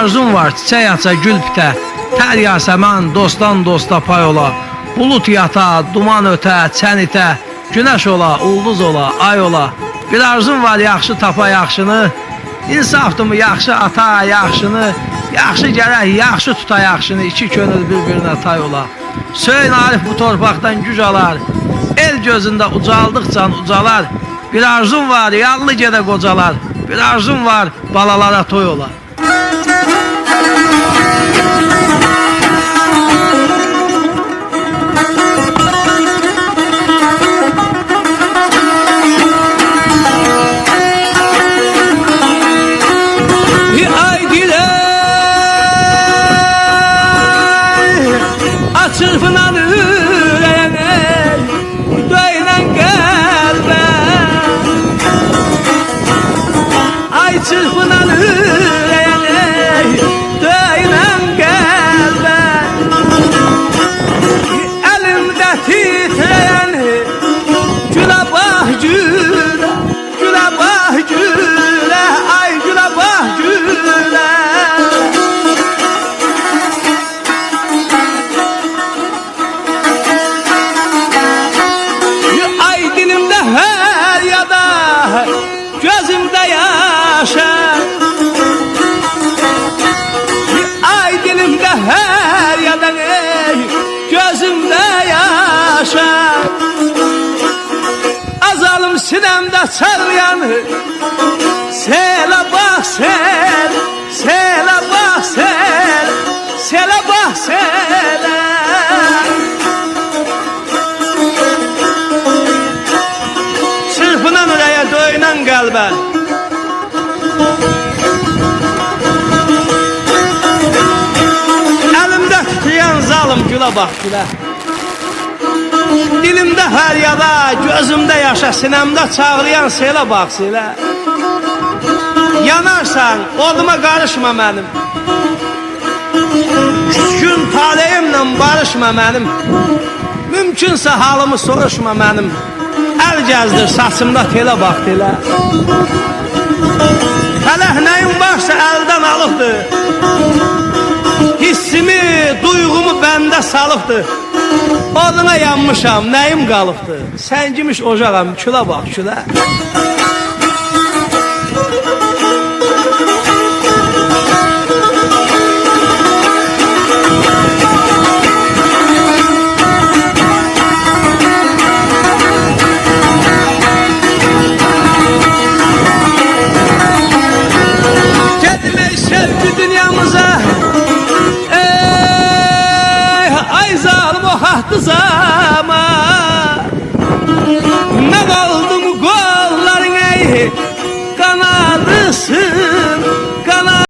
Arzum var, çiçək aça, gül bitə, tər yasəmən, dostdan dosta pay ola, bulut yata, duman ötə, çən itə, günəş ola, ulduz ola, ay ola. Bir arzum var, yaxşı tapa yaxşını, insafdımı yaxşı ata yaxşını, yaxşı gərək, yaxşı tuta yaxşını, iki könül bir-birinə tay ola. Söyün Arif bu torpaqdan güc alar, el gözündə ucaldıqca ucalar. Bir arzum var, yallı gedə qocalar, bir arzum var, balalara toy olar. Çırpınan ürəyəni döyünən qəlbə, ay çırpınan ürəyəni döyünən qəlbə, əlimdə titrəyən gülə bax gülə, gülə bax gülə, ay gülə bax gülə. Gözümdə yaşa, ay dilimdə hər yadan ey, gözümdə yaşa. Azalım sinəmdə çağlayan, selə bax sel, selə bax sel, selə bax selə. Çırpınan ürəyə döyünən qəlbə, əlimdə titrəyən zalım gülə bax gülə. Dilimdə hər yada, gözümdə yaşa, sinəmdə çağlayan selə bax selə. Yanarsan, oduma qarışma mənim, küskün taleyimlə barışma mənim, mümkünsə halımı soruşma mənim. Əl gəzdir saçımda telə bax telə. Fələh nəyim varsa əldən alıbdır, hissimi, duyğumu bəndə salıbdır. Oduna yanmışam, nəyim qalıbdır, səngimiş ocağam, külə bax külə. Dünyamıza, ay zalım o hahtı zalım.